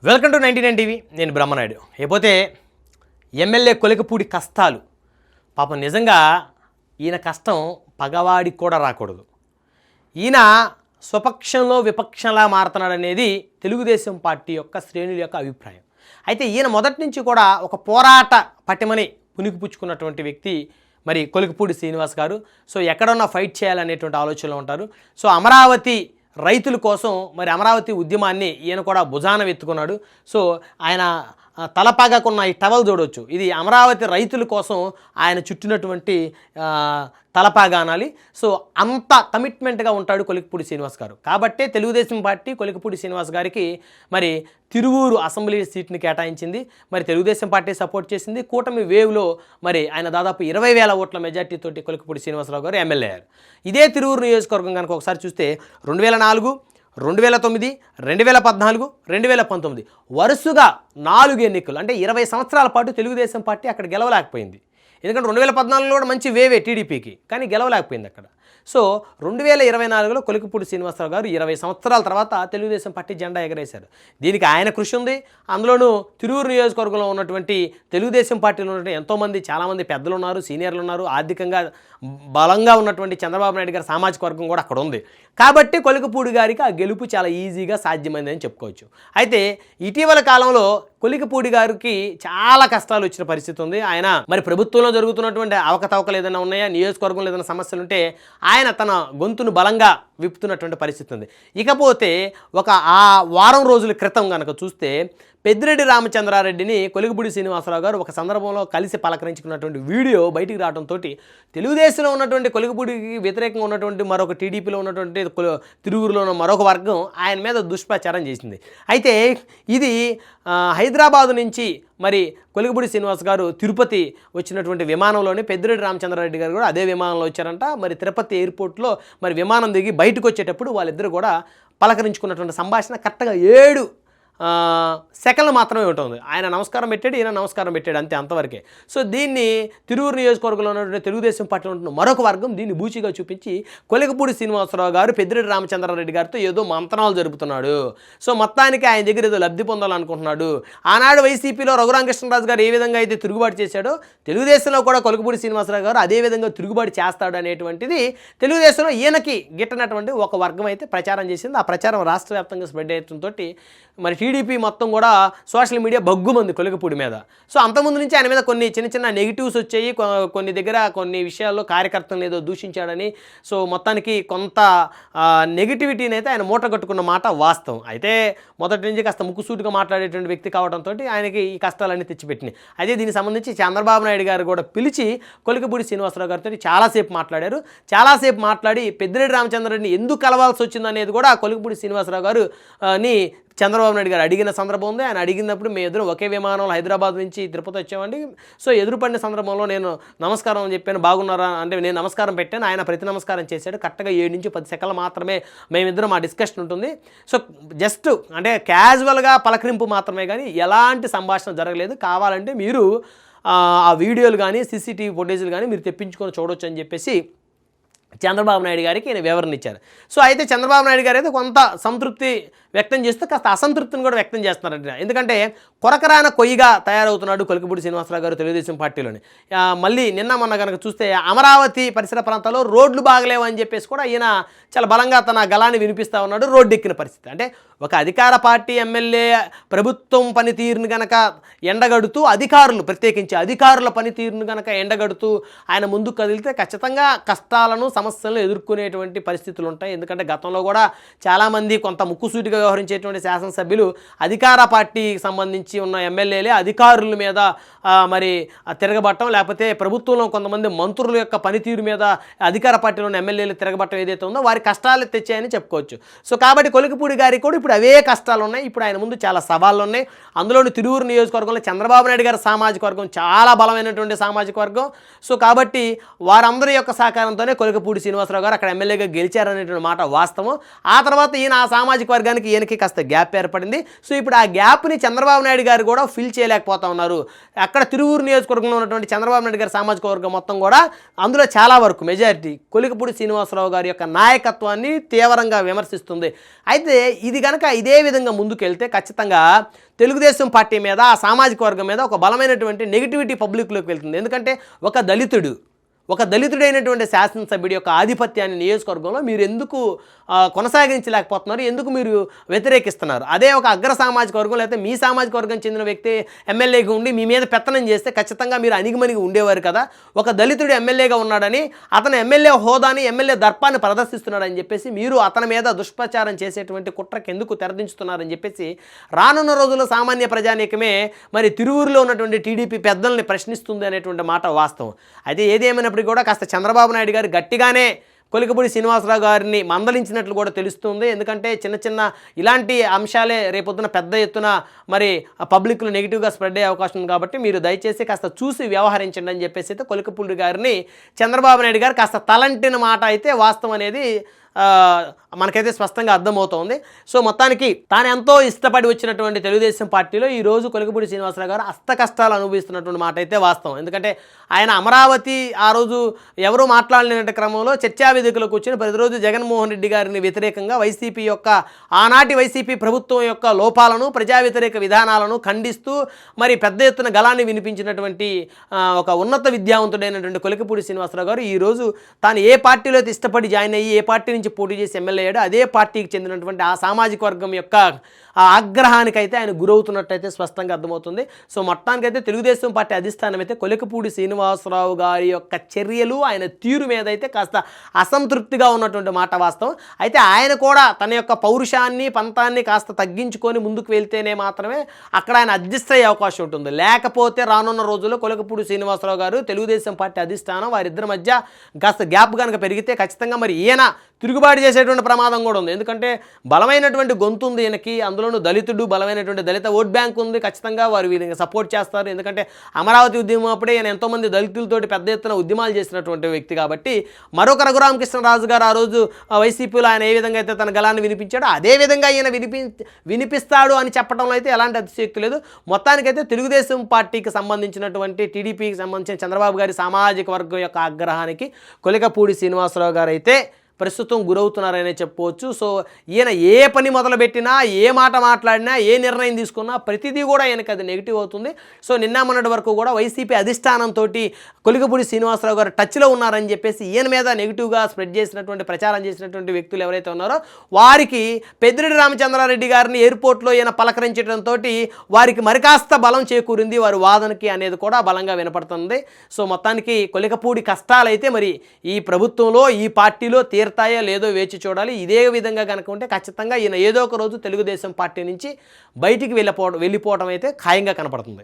Welcome to 99 TV. నేను బ్రహ్మనాయుడు. లేకపోతే MLA Kolikapudi కష్టాలు పాపం నిజంగా ఈయన కష్టం పగవాడికి కూడా రాకూడదు. ఈయన స్వపక్షంలో విపక్షంలా మారుతున్నాడు అనేది తెలుగుదేశం పార్టీ యొక్క శ్రేణుల యొక్క అభిప్రాయం. అయితే ఈయన మొదటి నుంచి కూడా ఒక పోరాట పటిమని పుణికిపుచ్చుకున్నటువంటి వ్యక్తి మరి కొలికపూడి శ్రీనివాస్ గారు. సో ఎక్కడన్నా ఫైట్ చేయాలనేటువంటి ఆలోచనలో ఉంటారు. సో అమరావతి రైతుల కోసం మరి అమరావతి ఉద్యమాన్ని ఈయన కూడా భుజాన ఎత్తుకున్నాడు. సో ఆయన తలపాగకున్న ఈ టవల్ చూడవచ్చు, ఇది అమరావతి రైతుల కోసం ఆయన చుట్టినటువంటి తలపాగా అనాలి. సో అంత కమిట్మెంట్గా ఉంటాడు కొలికపూడి శ్రీనివాస్ గారు. కాబట్టే తెలుగుదేశం పార్టీ కొలికపూడి శ్రీనివాస్ గారికి మరి తిరువూరు అసెంబ్లీ సీట్ని కేటాయించింది. మరి తెలుగుదేశం పార్టీ సపోర్ట్ చేసింది. కూటమి వేవ్లో మరి ఆయన దాదాపు 20,000 ఓట్ల మెజార్టీతోటి కొలికపూడి శ్రీనివాసరావు గారు ఎమ్మెల్యే అయ్యారు. ఇదే తిరువూరు నియోజకవర్గం కనుక ఒకసారి చూస్తే 2004, 2009, 2014, 2019 వరుసగా 4 ఎన్నికలు అంటే 20 సంవత్సరాల పాటు తెలుగుదేశం పార్టీ అక్కడ గెలవలేకపోయింది. ఎందుకంటే 2014లో కూడా మంచి వేవే టీడీపీకి, కానీ గెలవలేకపోయింది అక్కడ. సో 2024లో కొలికపూడి శ్రీనివాసరావు గారు 20 సంవత్సరాల తర్వాత తెలుగుదేశం పార్టీ జెండా ఎగరేశారు. దీనికి ఆయన కృషి ఉంది. అందులోనూ తిరువూరు నియోజకవర్గంలో ఉన్నటువంటి తెలుగుదేశం పార్టీలో ఉన్నటువంటి ఎంతోమంది చాలామంది పెద్దలు ఉన్నారు, సీనియర్లు ఉన్నారు, ఆర్థికంగా బలంగా ఉన్నటువంటి చంద్రబాబు నాయుడు గారి సామాజిక వర్గం కూడా అక్కడ ఉంది. కాబట్టి కొలికపూడి గారికి ఆ గెలుపు చాలా ఈజీగా సాధ్యమైందని చెప్పుకోవచ్చు. అయితే ఇటీవల కాలంలో కొలికపూడి గారికి చాలా కష్టాలు వచ్చిన పరిస్థితి ఉంది. ఆయన మరి ప్రభుత్వంలో జరుగుతున్నటువంటి అవకతవకలు ఏదైనా ఉన్నాయా, నియోజకవర్గంలో ఏదైనా సమస్యలు ఉంటే ఆయన తన గొంతును బలంగా విప్పుతున్నటువంటి పరిస్థితి ఉంది. ఇకపోతే ఆ వారం రోజుల క్రితం కనుక చూస్తే పెద్దిరెడ్డి రామచంద్రారెడ్డిని కొలికపూడి శ్రీనివాసరావు గారు ఒక సందర్భంలో కలిసి పలకరించుకున్నటువంటి వీడియో బయటికి రావడంతో తెలుగుదేశంలో ఉన్నటువంటి కొలికపూడికి వ్యతిరేకంగా ఉన్నటువంటి మరొక టీడీపీలో ఉన్నటువంటి తిరువురులో ఉన్న మరొక వర్గం ఆయన మీద దుష్ప్రచారం చేసింది. అయితే ఇది హైదరాబాదు నుంచి మరి కొలికపూడి శ్రీనివాస్ గారు తిరుపతి వచ్చినటువంటి విమానంలోనే పెద్దిరెడ్డి రామచంద్రారెడ్డి గారు కూడా అదే విమానంలో వచ్చారంట. మరి తిరుపతి ఎయిర్పోర్ట్లో మరి విమానం దిగి బయటకు వచ్చేటప్పుడు వాళ్ళిద్దరు కూడా పలకరించుకున్నటువంటి సంభాషణ కరెక్ట్గా 7 సెకండ్లు మాత్రమే ఉంటుంది. ఆయన నమస్కారం పెట్టాడు, ఈయన నమస్కారం పెట్టాడు, అంతే, అంతవరకే. సో దీన్ని తిరువూరు నియోజకవర్గంలో ఉన్నటువంటి తెలుగుదేశం పార్టీలో ఉంటున్న మరొక వర్గం దీన్ని బూచిగా చూపించి కొలికపూడి శ్రీనివాసరావు గారు పెద్దిరెడ్డి రామచంద్రారెడ్డి గారితో ఏదో మంత్రాలు జరుపుతున్నాడు, సో మొత్తానికి ఆయన దగ్గర ఏదో లబ్ధి పొందాలనుకుంటున్నాడు. ఆనాడు వైసీపీలో రఘురామకృష్ణరాజు గారు ఏ విధంగా అయితే తిరుగుబాటు చేశాడో తెలుగుదేశంలో కూడా కొలికపూడి శ్రీనివాసరావు గారు అదే విధంగా తిరుగుబాటు చేస్తాడు అనేటువంటిది తెలుగుదేశంలో ఈయనకి గిట్టనటువంటి ఒక వర్గం అయితే ప్రచారం చేసింది. ఆ ప్రచారం రాష్ట్ర వ్యాప్తంగా స్ప్రెడ్ అయ్యడంతో మరి టీడీపీ మొత్తం కూడా సోషల్ మీడియా బగ్గుమంది కొలికపూడి మీద. సో అంతకుముందు నుంచి ఆయన మీద కొన్ని చిన్న నెగిటివ్స్ వచ్చాయి. కొన్ని దగ్గర కొన్ని విషయాల్లో కార్యకర్తలను ఏదో దూషించాడని, సో మొత్తానికి కొంత నెగిటివిటీని అయితే ఆయన మూట కట్టుకున్న మాట వాస్తవం. అయితే మొదటి నుంచి కాస్త ముక్కుసూటిగా మాట్లాడేటువంటి వ్యక్తి కావడంతో ఆయనకి ఈ కష్టాలన్నీ తెచ్చిపెట్టినాయి. అయితే దీనికి సంబంధించి చంద్రబాబు నాయుడు గారు కూడా పిలిచి కొలికపూడి శ్రీనివాసరావు గారితో చాలాసేపు మాట్లాడారు. చాలాసేపు మాట్లాడి పెద్దిరెడ్డి రామచంద్రారెడ్డిని ఎందుకు కలవాల్సి వచ్చిందనేది కూడా కొలికపూడి శ్రీనివాసరావు గారు ని చంద్రబాబు నాయుడు గారు అడిగిన సందర్భం ఉంది. ఆయన అడిగినప్పుడు మేము ఎదురు ఒకే విమానంలో హైదరాబాద్ నుంచి తిరుపతి వచ్చామండి. సో ఎదురుపడిన సందర్భంలో నేను నమస్కారం అని చెప్పాను, బాగున్నారా అంటే నేను నమస్కారం పెట్టాను, ఆయన ప్రతి నమస్కారం చేశాడు. కరెక్ట్గా 7 నుంచి 10 సెకండ్లు మాత్రమే మేమిద్దరం ఆ డిస్కషన్ ఉంటుంది. సో జస్ట్ అంటే క్యాజువల్గా పలకరింపు మాత్రమే, కానీ ఎలాంటి సంభాషణ జరగలేదు. కావాలంటే మీరు ఆ వీడియోలు కానీ సీసీటీవీ ఫుటేజ్లు కానీ మీరు తెప్పించుకొని చూడొచ్చు అని చెప్పేసి చంద్రబాబు నాయుడు గారికి ఈయన వివరణ ఇచ్చారు. సో అయితే చంద్రబాబు నాయుడు గారు అయితే కొంత సంతృప్తి వ్యక్తం చేస్తూ కాస్త అసంతృప్తిని కూడా వ్యక్తం చేస్తున్నారంట. ఎందుకంటే కొరకరాన కొయ్యిగా తయారవుతున్నాడు కొలికపూడి శ్రీనివాసరావు గారు తెలుగుదేశం పార్టీలోని. మళ్ళీ నిన్న మొన్న కనుక చూస్తే అమరావతి పరిసర ప్రాంతాల్లో రోడ్లు బాగలేవు అని చెప్పేసి కూడా ఈయన చాలా బలంగా తన గలాన్ని వినిపిస్తూ ఉన్నాడు. రోడ్డు ఎక్కిన పరిస్థితి అంటే ఒక అధికార పార్టీ ఎమ్మెల్యే ప్రభుత్వం పనితీరును కనుక ఎండగడుతూ ప్రత్యేకించి అధికారుల పనితీరును కనుక ఎండగడుతూ ఆయన ముందుకు కదిలితే ఖచ్చితంగా కష్టాలను సమస్యలను ఎదుర్కొనేటువంటి పరిస్థితులు ఉంటాయి. ఎందుకంటే గతంలో కూడా చాలామంది కొంత ముక్కుసూటిగా వ్యవహరించేటువంటి శాసనసభ్యులు అధికార పార్టీకి సంబంధించి ఉన్న ఎమ్మెల్యేలే అధికారుల మీద మరి తిరగబట్టం, లేకపోతే ప్రభుత్వంలో కొంతమంది మంత్రుల యొక్క పనితీరు మీద అధికార పార్టీలో ఉన్న ఎమ్మెల్యేలు తిరగబట్టం ఏదైతే ఉందో వారి కష్టాలు తెచ్చాయని చెప్పుకోవచ్చు. సో కాబట్టి కొలికపూడి గారికి కూడా ఇప్పుడు అవే కష్టాలు ఉన్నాయి. ఇప్పుడు ఆయన ముందు చాలా సవాళ్ళు ఉన్నాయి. అందులోని తిరువూరు నియోజకవర్గంలో చంద్రబాబు నాయుడు గారి సామాజిక వర్గం చాలా బలమైనటువంటి సామాజిక వర్గం. సో కాబట్టి వారందరి యొక్క సహకారంతోనే కొలికపూడి శ్రీనివాసరావు గారు అక్కడ ఎమ్మెల్యేగా గెలిచారనేటువంటి మాట వాస్తవం. ఆ తర్వాత ఈయన ఆ సామాజిక వర్గానికి ఈయనకి కాస్త గ్యాప్ ఏర్పడింది. సో ఇప్పుడు ఆ గ్యాప్ని చంద్రబాబు నాయుడు గారు కూడా ఫిల్ చేయలేకపోతా ఉన్నారు. అక్కడ తిరువూరు నియోజకవర్గంలో ఉన్నటువంటి చంద్రబాబు నాయుడు గారి సామాజిక వర్గం మొత్తం కూడా అందులో చాలా వరకు మెజారిటీ కొలికపూడి శ్రీనివాసరావు గారి యొక్క నాయకత్వాన్ని తీవ్రంగా విమర్శిస్తుంది. అయితే ఇది కనుక గనక ఇదే విధంగా ముందుకెళ్తే ఖచ్చితంగా తెలుగుదేశం పార్టీ మీద, ఆ సామాజిక వర్గం మీద ఒక బలమైనటువంటి నెగిటివిటీ పబ్లిక్లోకి వెళ్తుంది. ఎందుకంటే ఒక దళితుడైనటువంటి శాసనసభ్యుడి యొక్క ఆధిపత్యాన్ని నియోజకవర్గంలో మీరు ఎందుకు కొనసాగించలేకపోతున్నారు, ఎందుకు మీరు వ్యతిరేకిస్తున్నారు? అదే ఒక అగ్ర సామాజిక వర్గం లేకపోతే మీ సామాజిక వర్గం చెందిన వ్యక్తి ఎమ్మెల్యేగా ఉండి మీ మీద పెత్తనం చేస్తే ఖచ్చితంగా మీరు అణిగిమణిగి ఉండేవారు కదా. ఒక దళితుడు ఎమ్మెల్యేగా ఉన్నాడని, అతను ఎమ్మెల్యే హోదాని, ఎమ్మెల్యే దర్పాన్ని ప్రదర్శిస్తున్నాడని చెప్పేసి మీరు అతని మీద దుష్ప్రచారం చేసేటువంటి కుట్రకి ఎందుకు తెరదించుతున్నారని చెప్పేసి రానున్న రోజుల్లో సామాన్య ప్రజానీకమే మరి తిరువూరులో ఉన్నటువంటి టీడీపీ పెద్దల్ని ప్రశ్నిస్తుంది అనేటువంటి మాట వాస్తవం. అయితే ఏదేమైనప్పుడు కూడా కాస్త చంద్రబాబు నాయుడు గారు గట్టిగానే కొలికపూడి శ్రీనివాసరావు గారిని మందలించినట్లు కూడా తెలుస్తుంది. ఎందుకంటే చిన్న ఇలాంటి అంశాలే రేపొద్దున పెద్ద ఎత్తున మరి పబ్లిక్లో నెగిటివ్గా స్ప్రెడ్ అయ్యే అవకాశం ఉంది. కాబట్టి మీరు దయచేసి కాస్త చూసి వ్యవహరించండి అని చెప్పేసి అయితే కొలికపూడి గారిని చంద్రబాబు నాయుడు గారు కాస్త తలంటిన మాట అయితే వాస్తవం అనేది మనకైతే స్పష్టంగా అర్థమవుతోంది. సో మొత్తానికి తాను ఎంతో ఇష్టపడి వచ్చినటువంటి తెలుగుదేశం పార్టీలో ఈరోజు కొలికపూడి శ్రీనివాసరావు గారు అస్త కష్టాలు అనుభవిస్తున్నటువంటి మాట అయితే వాస్తవం. ఎందుకంటే ఆయన అమరావతి ఆ రోజు ఎవరూ మాట్లాడలేనటువంటి క్రమంలో చర్చా వేదికలో కూర్చొని ప్రతిరోజు జగన్మోహన్ రెడ్డి గారిని వ్యతిరేకంగా వైసీపీ యొక్క ఆనాటి వైసీపీ ప్రభుత్వం యొక్క లోపాలను, ప్రజా వ్యతిరేక విధానాలను ఖండిస్తూ మరి పెద్ద ఎత్తున గళాన్ని వినిపించినటువంటి ఒక ఉన్నత విద్యావంతుడైనటువంటి కొలికపూడి శ్రీనివాసరావు గారు ఈరోజు తాను ఏ పార్టీలో అయితే ఇష్టపడి జాయిన్ అయ్యి ఏ పార్టీ నుంచి పోటీ చేసి ఎమ్మెల్యే అయ్యాడు అదే పార్టీకి చెందినటువంటి ఆ సామాజిక వర్గం యొక్క ఆ ఆగ్రహానికైతే ఆయన గురవుతున్నట్టయితే స్పష్టంగా అర్థమవుతుంది. సో మొత్తానికైతే తెలుగుదేశం పార్టీ అధిష్టానం అయితే కొలికపూడి శ్రీనివాసరావు గారి యొక్క చర్యలు, ఆయన తీరు మీద అయితే కాస్త అసంతృప్తిగా ఉన్నటువంటి మాట వాస్తవం. అయితే ఆయన కూడా తన యొక్క పౌరుషాన్ని, పంతాన్ని కాస్త తగ్గించుకొని ముందుకు వెళ్తేనే మాత్రమే అక్కడ ఆయన అడ్జస్ట్ అయ్యే అవకాశం ఉంటుంది. లేకపోతే రానున్న రోజుల్లో కొలికపూడి శ్రీనివాసరావు గారు, తెలుగుదేశం పార్టీ అధిష్టానం వారిద్దరి మధ్య కాస్త గ్యాప్ కనుక పెరిగితే ఖచ్చితంగా మరి ఈయన తిరుగుబాటు చేసేటువంటి ప్రమాదం కూడా ఉంది. ఎందుకంటే బలమైనటువంటి గొంతు ఉంది ఈయనకి, అందులోనూ దళితుడు, బలమైనటువంటి దళిత ఓట్ బ్యాంక్ ఉంది. ఖచ్చితంగా వారు వీరిని సపోర్ట్ చేస్తారు. ఎందుకంటే అమరావతి ఉద్యమం అప్పుడే ఈయన ఎంతోమంది దళితులతోటి పెద్ద ఎత్తున ఉద్యమాలు చేసినటువంటి వ్యక్తి కాబట్టి మరొక రఘురామకృష్ణరాజు గారు ఆ రోజు వైసీపీలో ఆయన ఏ విధంగా అయితే తన గళాన్ని వినిపించాడో అదే విధంగా ఈయన వినిపిస్తాడు అని చెప్పడంలో అయితే ఎలాంటి అతిశయోక్తి లేదు. మొత్తానికైతే తెలుగుదేశం పార్టీకి సంబంధించినటువంటి, టీడీపీకి సంబంధించిన చంద్రబాబు గారి సామాజిక వర్గం యొక్క ఆగ్రహానికి కొలికపూడి శ్రీనివాసరావు గారు అయితే ప్రస్తుతం గురవుతున్నారనే చెప్పుకోవచ్చు. సో ఈయన ఏ పని మొదలుపెట్టినా, ఏ మాట మాట్లాడినా, ఏ నిర్ణయం తీసుకున్నా ప్రతిదీ కూడా ఈయనకి అది నెగిటివ్ అవుతుంది. సో నిన్న మొన్నటి వరకు కూడా వైసీపీ అధిష్టానంతో కొలికపూడి శ్రీనివాసరావు గారు టచ్లో ఉన్నారని చెప్పేసి ఈయన మీద నెగిటివ్గా స్ప్రెడ్ చేసినటువంటి, ప్రచారం చేసినటువంటి వ్యక్తులు ఎవరైతే ఉన్నారో వారికి పెద్దిరెడ్డి రామచంద్రారెడ్డి గారిని ఎయిర్పోర్ట్లో ఈయన పలకరించడంతో వారికి మరికాస్త బలం చేకూరింది వారి వాదనకి అనేది కూడా బలంగా వినపడుతుంది. సో మొత్తానికి కొలికపూడి కష్టాలైతే మరి ఈ ప్రభుత్వంలో, ఈ పార్టీలో తీరుతాయో లేదో వేచి చూడాలి. ఇదే విధంగా కనుక ఉంటే ఖచ్చితంగా ఈయన ఏదో ఒక రోజు తెలుగుదేశం పార్టీ నుంచి బయటికి వెళ్ళిపోవడం అయితే ఖాయంగా కనపడుతుంది.